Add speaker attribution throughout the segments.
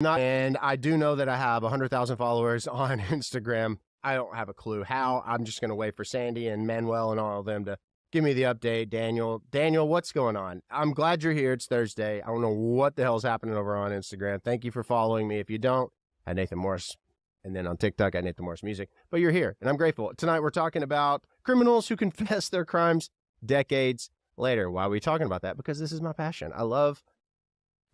Speaker 1: And I do know that I have 100,000 followers on Instagram. I don't have a clue how. I'm just going to wait for Sandy and Manuel and all of them to give me the update. Daniel, what's going on? I'm glad you're here. It's Thursday. I don't know what the hell's happening over on Instagram. Thank you for following me. If you don't, at Nathan Morris. And then on TikTok, at Nathan Morris Music. But you're here, and I'm grateful. Tonight, we're talking about criminals who confess their crimes decades later. Why are we talking about that? Because this is my passion. I love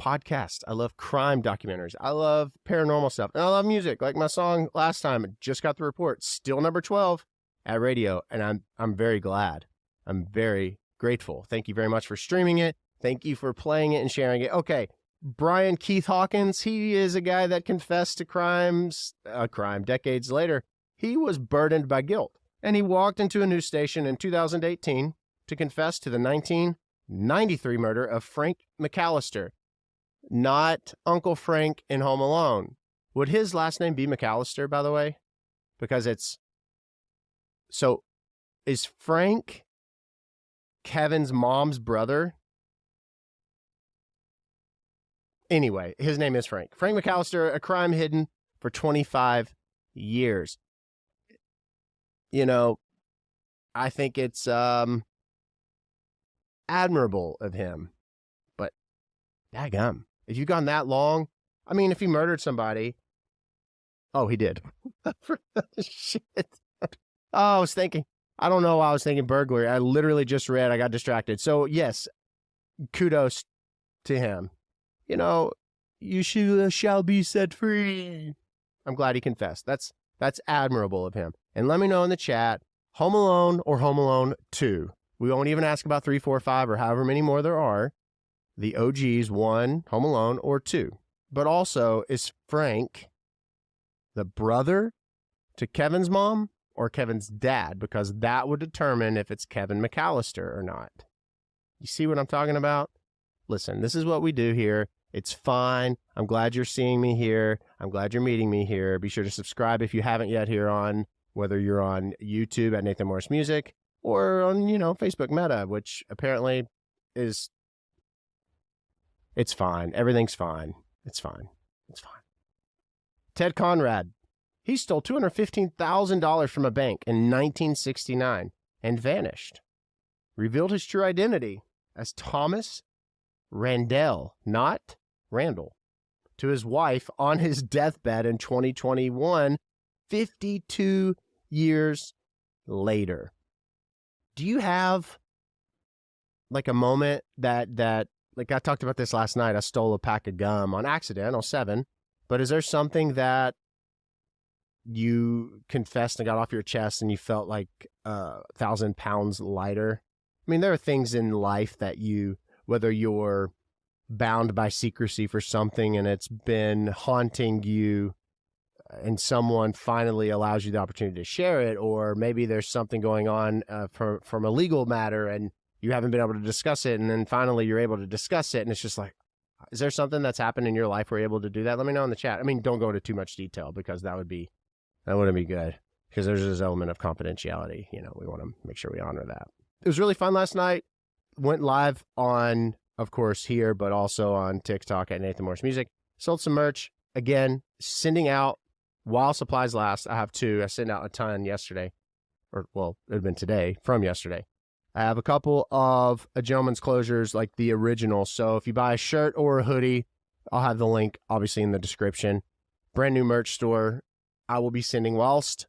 Speaker 1: podcasts. I love crime documentaries. I love paranormal stuff. And I love music. Like my song last time, I just got the report, still number 12 at radio. And I'm very glad. I'm very grateful. Thank you very much for streaming it. Thank you for playing it and sharing it. Okay. Brian Keith Hawkins, he is a guy that confessed to a crime decades later. He was burdened by guilt. And he walked into a news station in 2018 to confess to the 1993 murder of Frank McAllister. Not Uncle Frank in Home Alone. Would his last name be McAllister, by the way? Because is Frank Kevin's mom's brother? Anyway, his name is Frank. Frank McAllister, a crime hidden for 25 years. You know, I think it's admirable of him. But daggum. If you've gone that long, I mean, if he murdered somebody. Oh, he did. Shit. Oh, I was thinking. I don't know why I was thinking burglary. I literally just read. I got distracted. So, yes, kudos to him. You know, you shall be set free. I'm glad he confessed. That's admirable of him. And let me know in the chat, Home Alone or Home Alone 2. We won't even ask about 3, 4, 5, or however many more there are. The OGs, 1, Home Alone, or 2. But also, is Frank the brother to Kevin's mom or Kevin's dad? Because that would determine if it's Kevin McAllister or not. You see what I'm talking about? Listen, this is what we do here. It's fine. I'm glad you're seeing me here. I'm glad you're meeting me here. Be sure to subscribe if you haven't yet here on, whether you're on YouTube at Nathan Morris Music or on, Facebook Meta, which apparently is, it's fine. Everything's fine. It's fine. It's fine. Ted Conrad. He stole $215,000 from a bank in 1969 and vanished. Revealed his true identity as Thomas Randell, not Randall, to his wife on his deathbed in 2021, 52 years later. Do you have like a moment that like I talked about this last night, I stole a pack of gum on accident, 07, but is there something that you confessed and got off your chest and you felt like 1,000 pounds lighter? I mean, there are things in life that whether you're bound by secrecy for something and it's been haunting you and someone finally allows you the opportunity to share it, or maybe there's something going on from a legal matter and you haven't been able to discuss it, and then finally you're able to discuss it, and it's just like, is there something that's happened in your life where you're able to do that? Let me know in the chat. I mean, don't go into too much detail because that wouldn't be good, because there's this element of confidentiality. We want to make sure we honor that. It was really fun last night. Went live on, of course, here, but also on TikTok at Nathan Morris Music. Sold some merch. Again, sending out while supplies last. I have 2. I sent out a ton yesterday. Or, well, it would have been today from yesterday. I have a couple of A Gentleman's Closures, like the original. So if you buy a shirt or a hoodie, I'll have the link, obviously, in the description. Brand new merch store. I will be sending whilst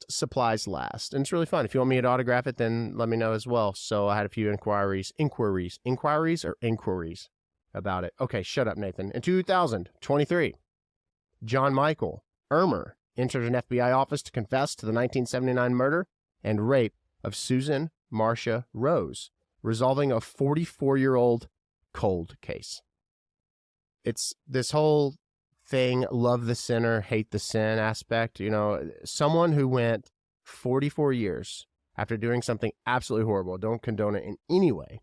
Speaker 1: supplies last. And it's really fun. If you want me to autograph it, then let me know as well. So I had a few inquiries about it. Okay, shut up, Nathan. In 2023, John Michael Ermer entered an FBI office to confess to the 1979 murder and rape of Susan Marcia Rose, resolving a 44-year-old cold case. It's this whole thing, love the sinner, hate the sin aspect. Someone who went 44 years after doing something absolutely horrible, don't condone it in any way,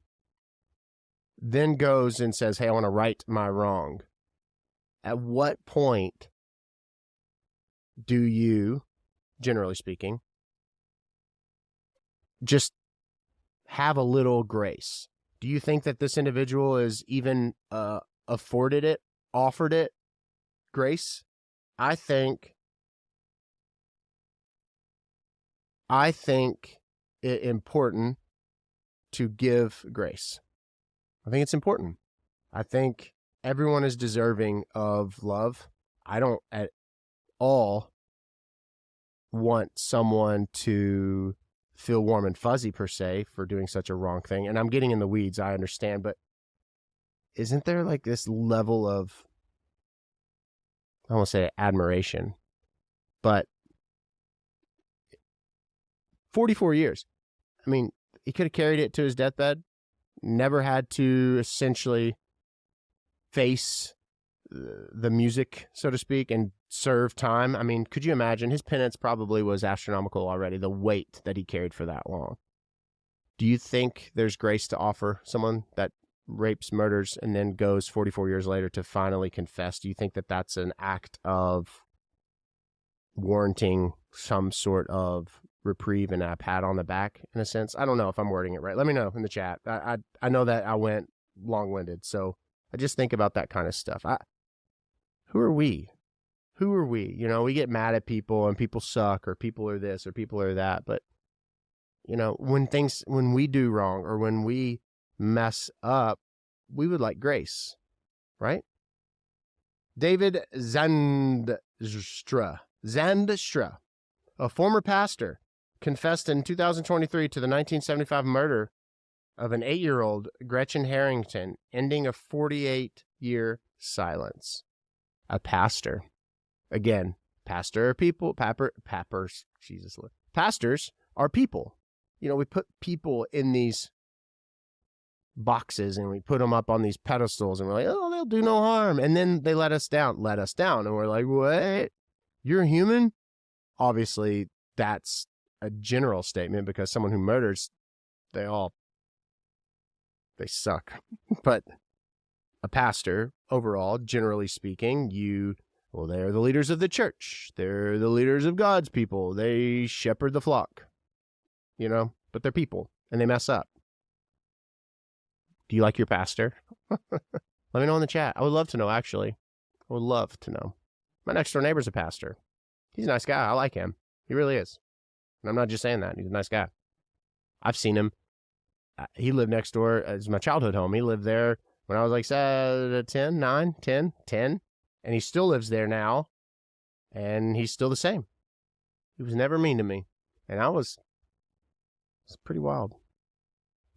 Speaker 1: then goes and says, hey, I want to right my wrong. At what point do you, generally speaking, just have a little grace? Do you think that this individual is even offered it grace, I think it important to give grace. I think it's important. I think everyone is deserving of love. I don't at all want someone to feel warm and fuzzy per se for doing such a wrong thing. And I'm getting in the weeds, I understand, but isn't there like this level of, I won't say admiration, but 44 years. I mean, he could have carried it to his deathbed, never had to essentially face the music, so to speak, and serve time. I mean, could you imagine? His penance probably was astronomical already, the weight that he carried for that long. Do you think there's grace to offer someone that rapes, murders, and then goes 44 years later to finally confess? Do you think that that's an act of warranting some sort of reprieve and a pat on the back, in a sense? I don't know if I'm wording it right. Let me know in the chat. I know that I went long-winded, so I just think about that kind of stuff. Who are we? Who are we? You know, we get mad at people and people suck or people are this or people are that. But, you know, when we do wrong or when we mess up, we would like grace, right? David Zandstra, a former pastor, confessed in 2023 to the 1975 murder of an 8-year-old Gretchen Harrington, ending a 48-year silence. A pastor. Again, pastor are people, pastors are people. You know, we put people in these boxes and we put them up on these pedestals and we're like, oh, they'll do no harm. And then they let us down. And we're like, what? You're human? Obviously, that's a general statement because someone who murders, they suck. But a pastor, overall, generally speaking, they're the leaders of the church. They're the leaders of God's people. They shepherd the flock, you know, but they're people and they mess up. Do you like your pastor? Let me know in the chat. I would love to know, actually. I would love to know. My next door neighbor's a pastor. He's a nice guy. I like him. He really is. And I'm not just saying that. He's a nice guy. I've seen him. He lived next door. It's my childhood home. He lived there when I was like 10, 9, 10. And he still lives there now. And he's still the same. He was never mean to me. And it's pretty wild.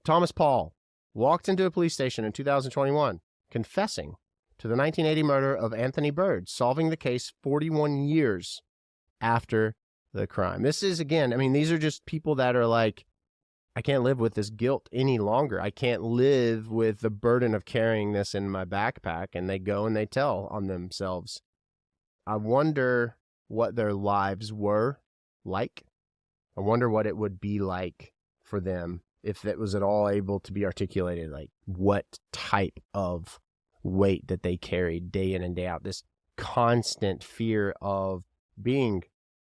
Speaker 1: Thomas Paul walked into a police station in 2021, confessing to the 1980 murder of Anthony Byrd, solving the case 41 years after the crime. This is, again, I mean, these are just people that are like, I can't live with this guilt any longer. I can't live with the burden of carrying this in my backpack. And they go and they tell on themselves. I wonder what their lives were like. I wonder what it would be like for them if it was at all able to be articulated, like what type of weight that they carried day in and day out. This constant fear of being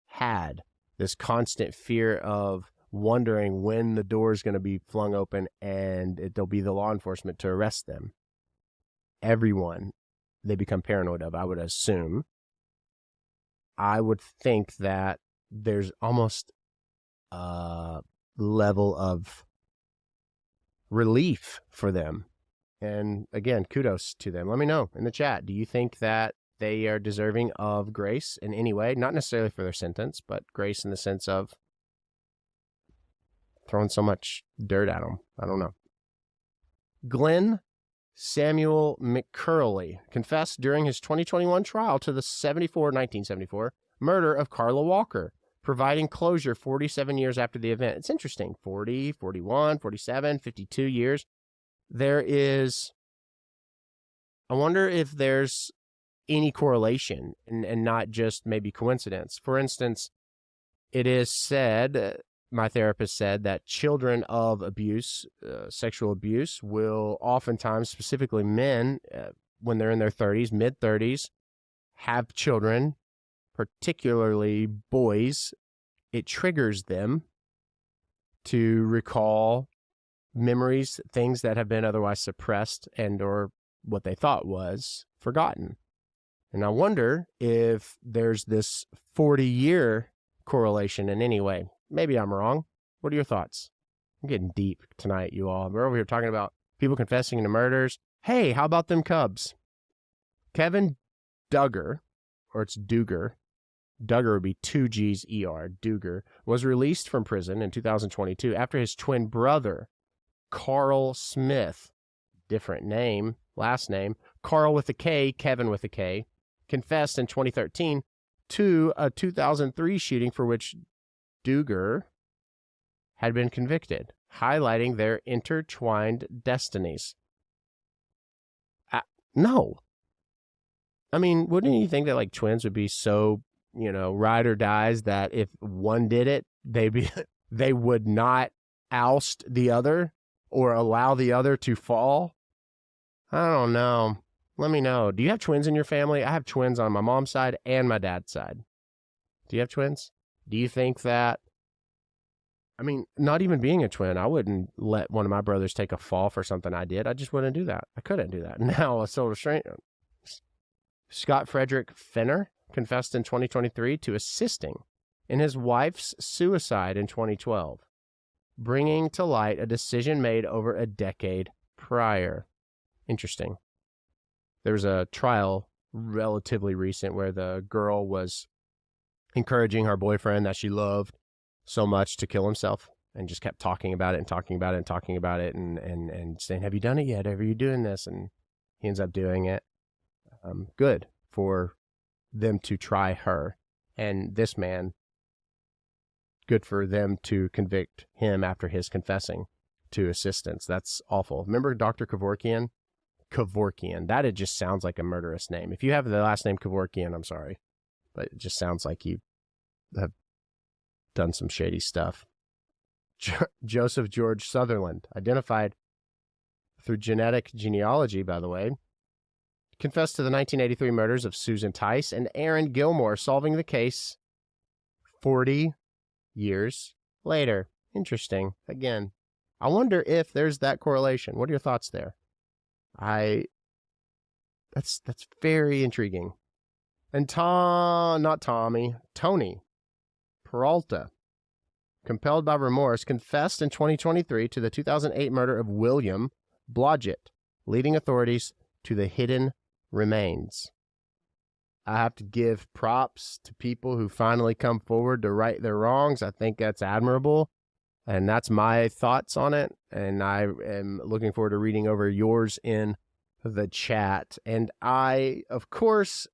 Speaker 1: had, this constant fear of wondering when the door is going to be flung open and there'll be the law enforcement to arrest them. Everyone they become paranoid of, I would assume. I would think that there's almost a level of relief for them. And again, kudos to them. Let me know in the chat. Do you think that they are deserving of grace in any way? Not necessarily for their sentence, but grace in the sense of throwing so much dirt at them. I don't know. Glenn Samuel McCurley confessed during his 2021 trial to the 1974 murder of Carla Walker, providing closure 47 years after the event. It's interesting. 40, 41, 47, 52 years. I wonder if there's any correlation and not just maybe coincidence. For instance, it is said, my therapist said, that children of abuse, sexual abuse, will oftentimes, specifically men, when they're in their 30s, mid-30s, have children, particularly boys. It triggers them to recall memories, things that have been otherwise suppressed and or what they thought was forgotten. And I wonder if there's this 40-year correlation in any way. Maybe I'm wrong. What are your thoughts? I'm getting deep tonight, you all. We're over here talking about people confessing to murders. Hey, how about them Cubs? Kevin Duggar, or it's Duggar. Duggar would be 2 G's ER. Duggar was released from prison in 2022 after his twin brother, Carl Smith, different name, last name, Carl with a K, Kevin with a K, confessed in 2013 to a 2003 shooting for which Duggar had been convicted, highlighting their intertwined destinies. No. I mean, wouldn't you think that like twins would be so, ride or dies that if one did it, they would not oust the other or allow the other to fall? I don't know. Let me know. Do you have twins in your family? I have twins on my mom's side and my dad's side. Do you have twins? Do you think that, not even being a twin, I wouldn't let one of my brothers take a fall for something I did. I just wouldn't do that. I couldn't do that. Now, a soul restraint. Scott Frederick Fenner confessed in 2023 to assisting in his wife's suicide in 2012, bringing to light a decision made over a decade prior. Interesting. There was a trial relatively recent where the girl was encouraging her boyfriend that she loved so much to kill himself and just kept talking about it and talking about it and talking about it and saying, have you done it yet? Are you doing this? And he ends up doing it. Good for them to try her. And this man, good for them to convict him after his confessing to assistance. That's awful. Remember Dr. Kevorkian? Kevorkian. That it just sounds like a murderous name. If you have the last name Kevorkian, I'm sorry, but it just sounds like you have done some shady stuff. Joseph George Sutherland, identified through genetic genealogy, by the way, confessed to the 1983 murders of Susan Tice and Aaron Gilmore, solving the case 40 years later. Interesting. Again, I wonder if there's that correlation. What are your thoughts there? That's very intriguing. And Tony Peralta, compelled by remorse, confessed in 2023 to the 2008 murder of William Blodgett, leading authorities to the hidden remains. I have to give props to people who finally come forward to right their wrongs. I think that's admirable. And that's my thoughts on it. And I am looking forward to reading over yours in the chat. And of course,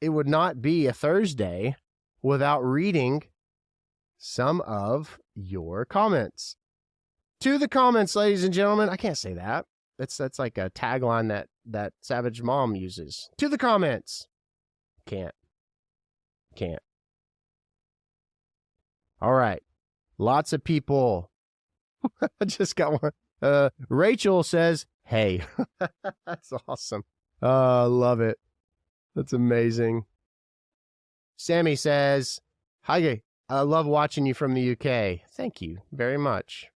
Speaker 1: it would not be a Thursday without reading some of your comments. To the comments, ladies and gentlemen. I can't say that. That's like a tagline that Savage Mom uses. To the comments. Can't. All right. Lots of people. I just got one. Rachel says, hey. That's awesome. I love it. That's amazing. Sammy says, hi, I love watching you from the UK. Thank you very much.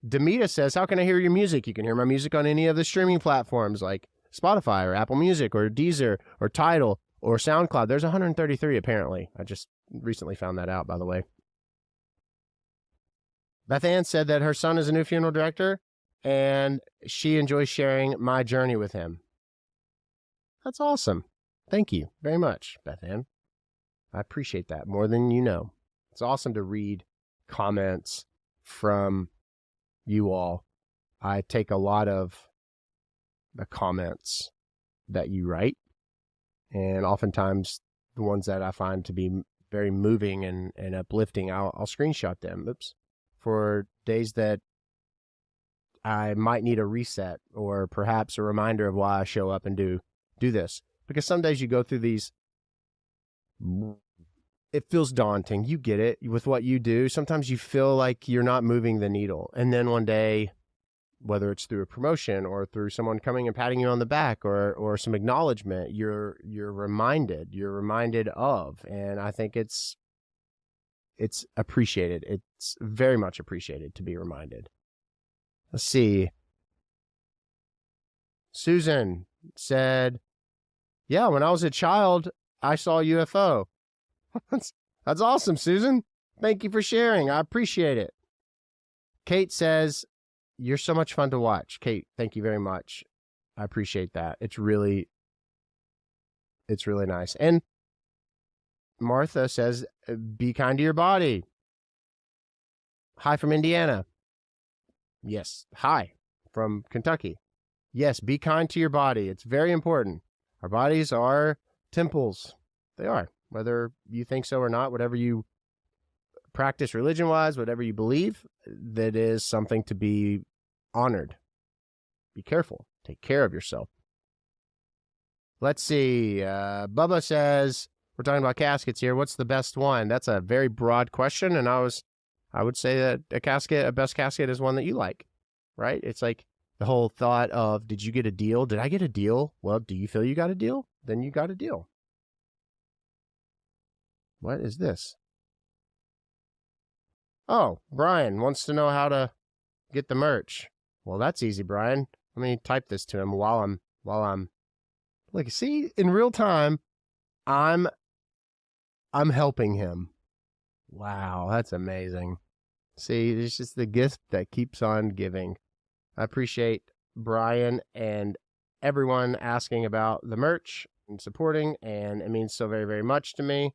Speaker 1: Demita says, how can I hear your music? You can hear my music on any of the streaming platforms like Spotify or Apple Music or Deezer or Tidal or SoundCloud. There's 133 apparently. I just recently found that out, by the way. Beth Ann said that her son is a new funeral director and she enjoys sharing my journey with him. That's awesome. Thank you very much, Beth Ann. I appreciate that more than you know. It's awesome to read comments from you all. I take a lot of the comments that you write, and oftentimes the ones that I find to be very moving and uplifting, I'll screenshot them. For days that I might need a reset or perhaps a reminder of why I show up and do this. Because some days you go through these, it feels daunting. You get it with what you do. Sometimes you feel like you're not moving the needle. And then one day, whether it's through a promotion or through someone coming and patting you on the back or some acknowledgement, you're reminded of. And I think it's appreciated. It's very much appreciated to be reminded. Let's see. Susan said, Yeah, when I was a child, I saw a UFO. That's awesome, Susan. Thank you for sharing. I appreciate it. Kate says, you're so much fun to watch. Kate, thank you very much. I appreciate that. It's really nice. And Martha says, be kind to your body. Hi from Indiana. Yes. Hi from Kentucky. Yes, be kind to your body. It's very important. Our bodies are temples. They are. Whether you think so or not, whatever you practice religion-wise, whatever you believe, that is something to be honored. Be careful. Take care of yourself. Let's see. Bubba says, we're talking about caskets here. What's the best one? That's a very broad question, and I would say that a best casket is one that you like, right? It's like the whole thought of, did you get a deal? Did I get a deal? Well, do you feel you got a deal? Then you got a deal. What is this? Oh, Brian wants to know how to get the merch. Well, that's easy, Brian. Let me type this to him while I'm like, see, in real time, I'm helping him. Wow, that's amazing. See, it's just the gift that keeps on giving. I appreciate Brian and everyone asking about the merch and supporting, and it means so very, very much to me.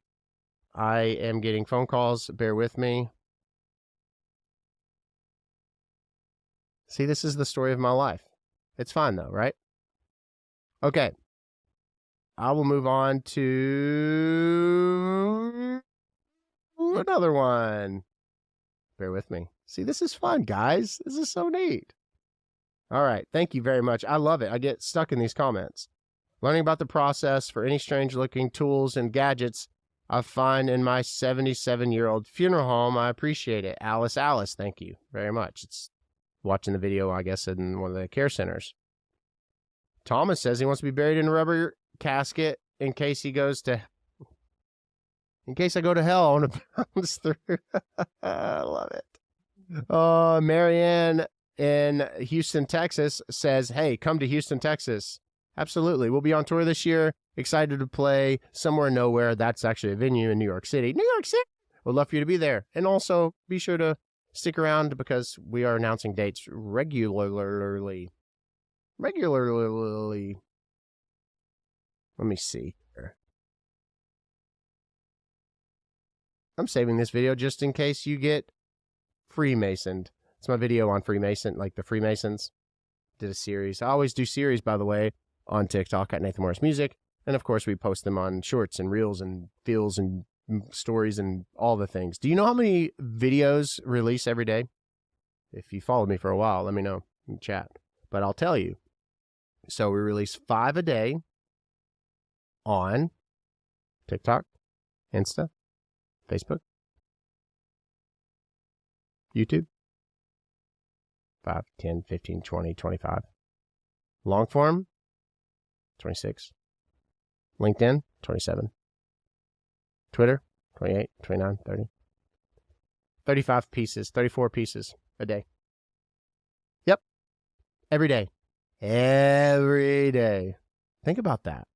Speaker 1: I am getting phone calls. Bear with me. See, this is the story of my life. It's fine, though, right? Okay. I will move on to another one. Bear with me. See, this is fun, guys. This is so neat. All right. Thank you very much. I love it. I get stuck in these comments. Learning about the process for any strange-looking tools and gadgets I find in my 77-year-old funeral home. I appreciate it. Alice, thank you very much. It's watching the video, I guess, in one of the care centers. Thomas says he wants to be buried in a rubber casket in case I go to hell. I want to bounce through. I love it. Marianne in Houston, Texas says, hey, come to Houston, Texas. Absolutely. We'll be on tour this year. Excited to play Somewhere Nowhere. That's actually a venue in New York City. New York City! We'd love for you to be there. And also be sure to stick around because we are announcing dates regularly. Let me see here. I'm saving this video just in case you get Freemasoned. It's my video on Freemason, like the Freemasons. Did a series. I always do series, by the way, on TikTok at Nathan Morris Music. And of course, we post them on shorts and reels and feels and stories and all the things. Do you know how many videos release every day? If you followed me for a while, let me know in chat. But I'll tell you. So we release 5 a day on TikTok, Insta, Facebook, YouTube. 5, 10, 15, 20, 25. Long form, 26. LinkedIn, 27. Twitter, 28, 29, 30. 35 pieces, 34 pieces a day. Yep. Every day. Every day. Think about that.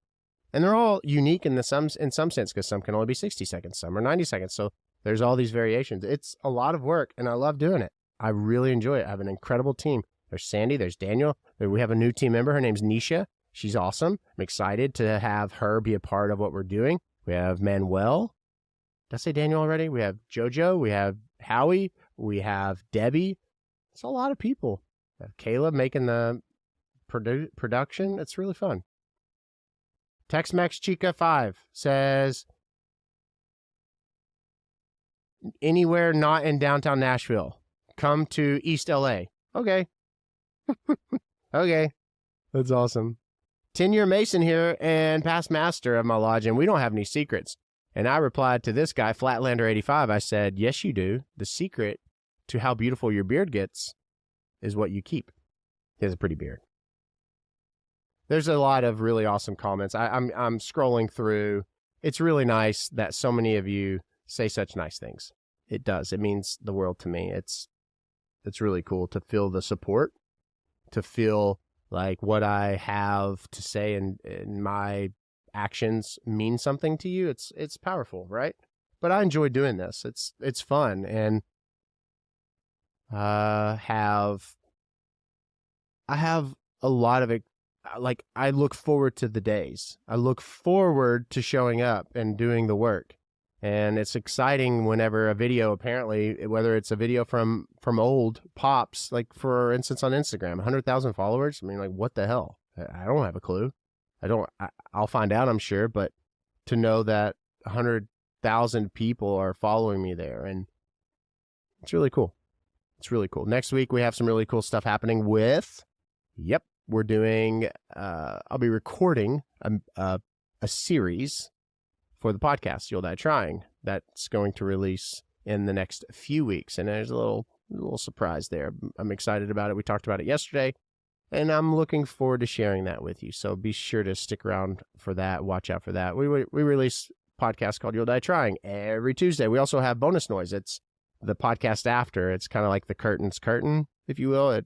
Speaker 1: And they're all unique in some sense, because some can only be 60 seconds, some are 90 seconds. So there's all these variations. It's a lot of work, and I love doing it. I really enjoy it. I have an incredible team. There's Sandy, there's Daniel. We have a new team member. Her name's Nisha. She's awesome. I'm excited to have her be a part of what we're doing. We have Manuel. Did I say Daniel already? We have Jojo. We have Howie. We have Debbie. It's a lot of people. We have Caleb making the production. It's really fun. Tex-Mex Chica 5 says, anywhere not in downtown Nashville, come to East LA. Okay. Okay. That's awesome. 10-year Mason here and past master of my lodge, and we don't have any secrets. And I replied to this guy, Flatlander85. I said, yes, you do. The secret to how beautiful your beard gets is what you keep. He has a pretty beard. There's a lot of really awesome comments. I'm scrolling through. It's really nice that so many of you say such nice things. It does. It means the world to me. It's really cool to feel the support, to feel like what I have to say in my actions mean something to you, it's powerful, right? But I enjoy doing this. It's fun, and I have a lot of it. Like, I look forward to the days. I look forward to showing up and doing the work. And it's exciting whenever a video, apparently, whether it's a video from old pops, like for instance on Instagram, 100,000 followers. I mean, like, what the hell? I don't have a clue. I'll find out, I'm sure, but to know that 100,000 people are following me there, and it's really cool. It's really cool. Next week, we have some really cool stuff happening with, we're doing, I'll be recording a series for the podcast, You'll Die Trying. That's going to release in the next few weeks. And there's a little surprise there. I'm excited about it. We talked about it yesterday, and I'm looking forward to sharing that with you. So be sure to stick around for that. Watch out for that. We release a podcast called You'll Die Trying every Tuesday. We also have Bonus Noise. It's the podcast after. It's kind of like the curtain, if you will. I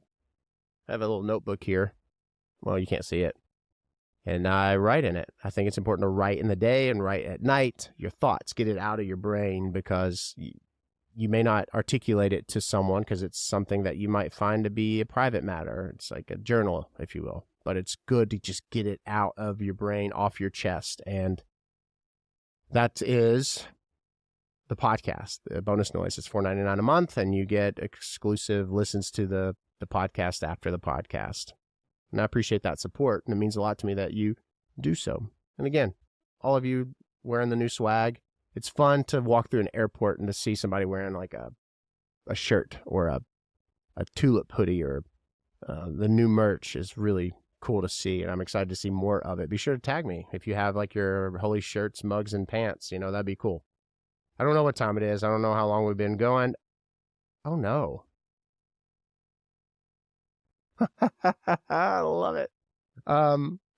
Speaker 1: have a little notebook here. Well, you can't see it. And I write in it. I think it's important to write in the day and write at night your thoughts. Get it out of your brain, because you may not articulate it to someone because it's something that you might find to be a private matter. It's like a journal, if you will. But it's good to just get it out of your brain, off your chest. And that is the podcast, the Bonus Noise. It's $4.99 a month, and you get exclusive listens to the podcast after the podcast. And I appreciate that support, and it means a lot to me that you do so. And again, all of you wearing the new swag, it's fun to walk through an airport and to see somebody wearing like a shirt or a tulip hoodie, or the new merch is really cool to see, and I'm excited to see more of it. Be sure to tag me if you have like your holy shirts, mugs, and pants. That'd be cool. I don't know what time it is. I don't know how long we've been going. Oh, no. I love it.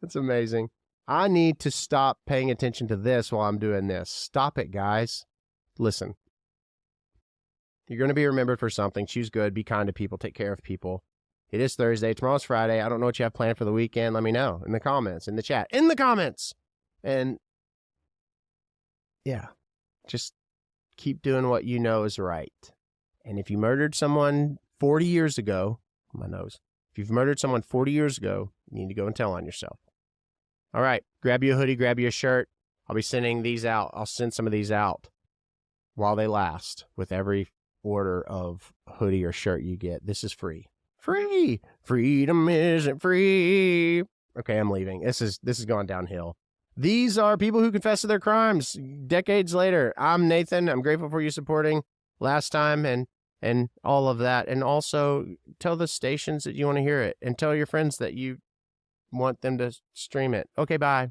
Speaker 1: It's amazing. I need to stop paying attention to this while I'm doing this. Stop it, guys. Listen. You're going to be remembered for something. Choose good. Be kind to people. Take care of people. It is Thursday. Tomorrow's Friday. I don't know what you have planned for the weekend. Let me know in the comments, in the chat, in the comments. And yeah, just keep doing what you know is right. And if you murdered someone 40 years ago, my nose. If you've murdered someone 40 years ago, you need to go and tell on yourself. All right, grab you a hoodie, grab you a shirt. I'll be sending these out. I'll send some of these out while they last with every order of hoodie or shirt you get. This is free. Free! Freedom isn't free. Okay, I'm leaving. This has gone downhill. These are people who confess to their crimes decades later. I'm Nathan. I'm grateful for you supporting last time and all of that. And also tell the stations that you want to hear it, and tell your friends that you want them to stream it. Okay, bye.